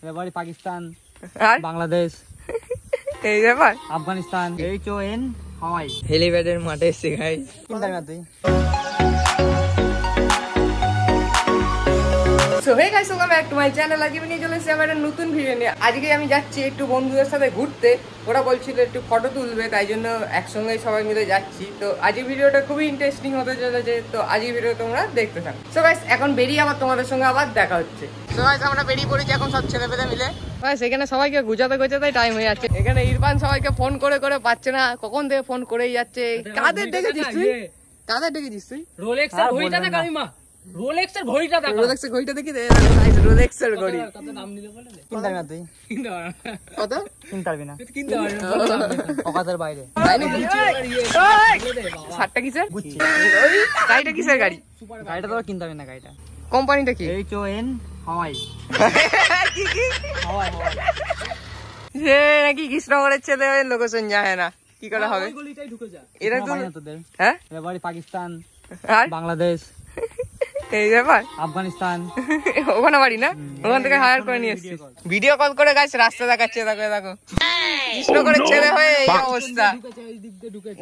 এবারে পাকিস্তান আর বাংলাদেশ এই ব্যাপার আফগানিস্তান HON হাওয়াই হেলিপ্যাডের মাঠে এসে গাইস চিন্তা না তুই। So hey guys, welcome back to my channel. আজকে নিয়ে চলে এসেছি আমার একটা নতুন ভিডিও নিয়ে। আজকে আমি যাচ্ছি একটু বন্ধুদের সাথে ঘুরতে। ওরা বলছিল একটু ফটো তুলবে, তাই জন্য একসঙ্গে সবাই মিলে যাচ্ছি। তো আজকের ভিডিওটা খুবই ইন্টারেস্টিং হতে চলেছে, তো আজকের ভিডিও তোমরা দেখতে থাকো। সো গাইস, এখন বেরিয়ে আবার তোমাদের সঙ্গে আবার দেখা হচ্ছে। সো গাইস, আমরা বেরিয়ে পড়েছি এখন সব ছেলেপেলে মিলে। গাইস, এখানে সবাইকে গুজাতে গুজাতে টাইম হয়ে যাচ্ছে। এখানে ইরফান সবাইকে ফোন করে করে পাচ্ছে না, কখন থেকে ফোন করেই যাচ্ছে। কাদের ডেকেছিস তুই? কাদের ডেকেছিস তুই? রোলেক্সের ঘড়িটা দেখ কালিমা, রোলেক্সের ঘড়িটা দেখ, রোলেক্সের ঘড়িটা দেখি দে। গাইস, রোলেক্সের ঘড়ি কত দাম নিতে বলে চিন্তা না তুই। কিনতে পারবি না, কত কিনতে পারবি না, কিনতে পারবি না অকাতের বাইরে। তাই নাকি? শার্টটা কিসের? গুচ্ছি ওই গাড়িটা কিসের গাড়ি? গাড়িটা তো কিনতে পারবি না, গাড়িটা কোম্পানিটা কি? HON হাওয়াই কি কি? হাওয়াই হাওয়াই সে নাকি কৃষ্ণনগরের ছেলে হয়ে লোকেশন যায় না, কি করে হবে? গলিটাই ঢুকে যা। এরা তো তোদের হ্যাঁ এবারে পাকিস্তান আর বাংলাদেশ এই ব্যাপার আফগানিস্তান ওখানে বাড়ি না, ওখান থেকে হায়ার করে নিয়ে এসছি। ভিডিও কল করে গাছ রাস্তা দেখাচ্ছে, দেখো দেখো কৃষ্ণনগরের ছেলে হয়ে এই অবস্থা।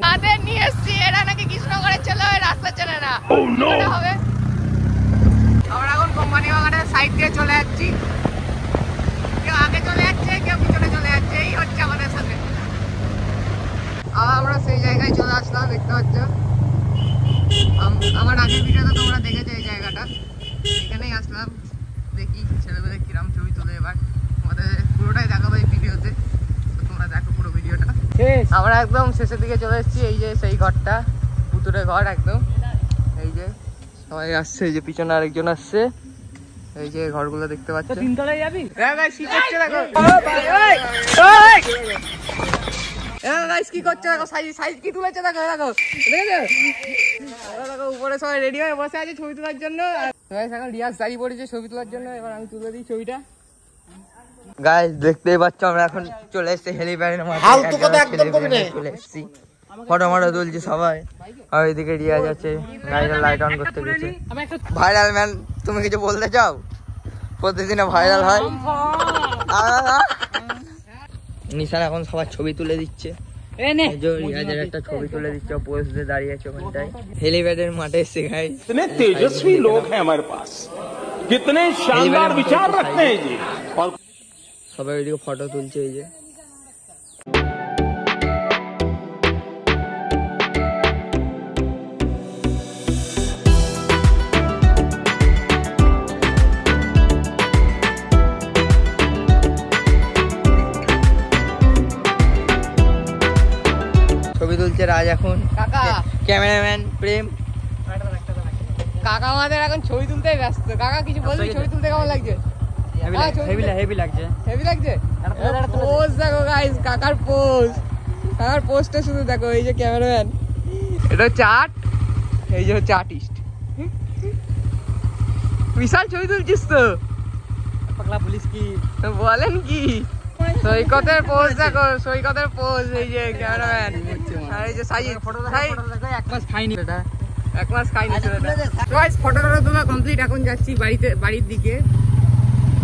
তাদের নিয়ে এসছি, এরা নাকি কৃষ্ণনগরের ছেলে হয়ে রাস্তা চেনে না, কি হবে? আমরা এখন কোম্পানি বাগানের সাইড দিয়ে চলে যাচ্ছি। কেউ আগে চলে যাচ্ছে, কেউ পিছনে চলে যাচ্ছে, এই হচ্ছে আমাদের সাথে। আমরা সেই জায়গায় চলে আসলাম, দেখতে পাচ্ছ। আমার আগের ভিডিওতে তোমরা দেখেছো এই জায়গাটা, এখানেই আসলাম। দেখি ছেলেমেয়েদের কিরাম ছবি তোলে, এবার আমাদের পুরোটাই দেখাবো এই ভিডিওতে, তো তোমরা দেখো পুরো ভিডিওটা। আমরা একদম শেষের দিকে চলে এসেছি। এই যে সেই ঘরটা, পুতুরের ঘর একদম। এই যে সবাই আসছে, এই যে পিছনে আরেকজন আসছে। এই যে ঘরগুলো দেখতে পাচ্ছ। তিনতলায় যাবি? কি করছে দেখো, কি করছে দেখো, সাইজ কি তুলেছে দেখো, দেখো দেখো উপরে সবাই রেডি হয়ে বসে আছে ছবি তোলার জন্য। এখন রিয়াজ দাঁড়িয়ে পড়েছে ছবি তোলার জন্য, এবার আমি তুলে দিই ছবিটা। গাইস, দেখতেই পাচ্ছ আমরা এখন চলে এসেছি হেলিপ্যাডের মাঠে, চলে এসেছি। ফটো মটো তুলছি সবাই, আর ওইদিকে রিয়াজ আছে, গাড়িটা লাইট অন করতে গেছে। ভাইরাল ম্যান, তুমি কিছু বলতে চাও? প্রতিদিনে ভাইরাল হয়। নিশান এখন সবার ছবি তুলে দিচ্ছে, রিয়াজের একটা ছবি তুলে দিচ্ছে, পোজ দিয়ে দাঁড়িয়ে আছে ওখানটায়। হেলিপ্যাডের মাঠে এসে গাইস, कितने तेजस्वी लोग हैं हमारे पास, कितने शानदार विचार रखते हैं जी। और সবাই ওইদিকে ফটো তুলছে। এই যে ছবি তুলছে রাজ এখন, কাকা ক্যামেরাম্যান প্রেম। কাকা আমাদের এখন ছবি তুলতেই ব্যস্ত। কাকা কিছু বলবি? ছবি তুলতে কেমন লাগছে? হেভি লাগছে। হেভি লাগছে। পোজ দেখো গাইস, কাকার পোজ, কাকার পোজটা শুধু দেখো। এই যে ক্যামেরাম্যান, এটা হচ্ছে আর্ট, এই যে হচ্ছে আর্টিস্ট। বিশাল ছবি তুলছিস তো, পাগলা পুলিশ কি বলেন কি? সৈকতের পোজ দেখো, সৈকতের পোজ। এই যে ক্যামেরাম্যান, আর এই যে সাইজ এক মাস খাইনি এটা, এক মাস খাইনি ছেলেটা। গাইস, ফটোটা তোলা কমপ্লিট, এখন যাচ্ছি বাড়ির দিকে।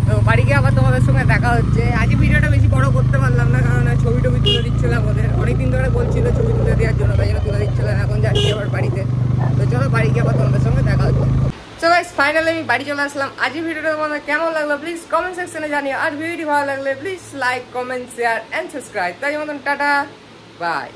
তো বাড়ি গিয়ে আবার তোমাদের সঙ্গে দেখা হচ্ছে। আজকে ভিডিওটা বেশি বড় করতে পারলাম না, কারণ ছবি টবি তুলে দিচ্ছিলাম ওদের। অনেকদিন ধরে বলছিল ছবি তুলে দেওয়ার জন্য, তাই জন্য তুলে দিচ্ছিলাম। এখন যাচ্ছি আবার বাড়িতে। তো চলো বাড়ি গিয়ে আবার তোমাদের সঙ্গে দেখা হচ্ছে। সো গাইস, ফাইনালি আমি বাড়ি চলে আসলাম। আজকের ভিডিওটা তোমাদের কেমন লাগলো প্লিজ কমেন্ট সেকশনে জানিও। আর ভিডিওটি ভালো লাগলে please like, comment, share and subscribe. তাই মতন টাটা, বাই।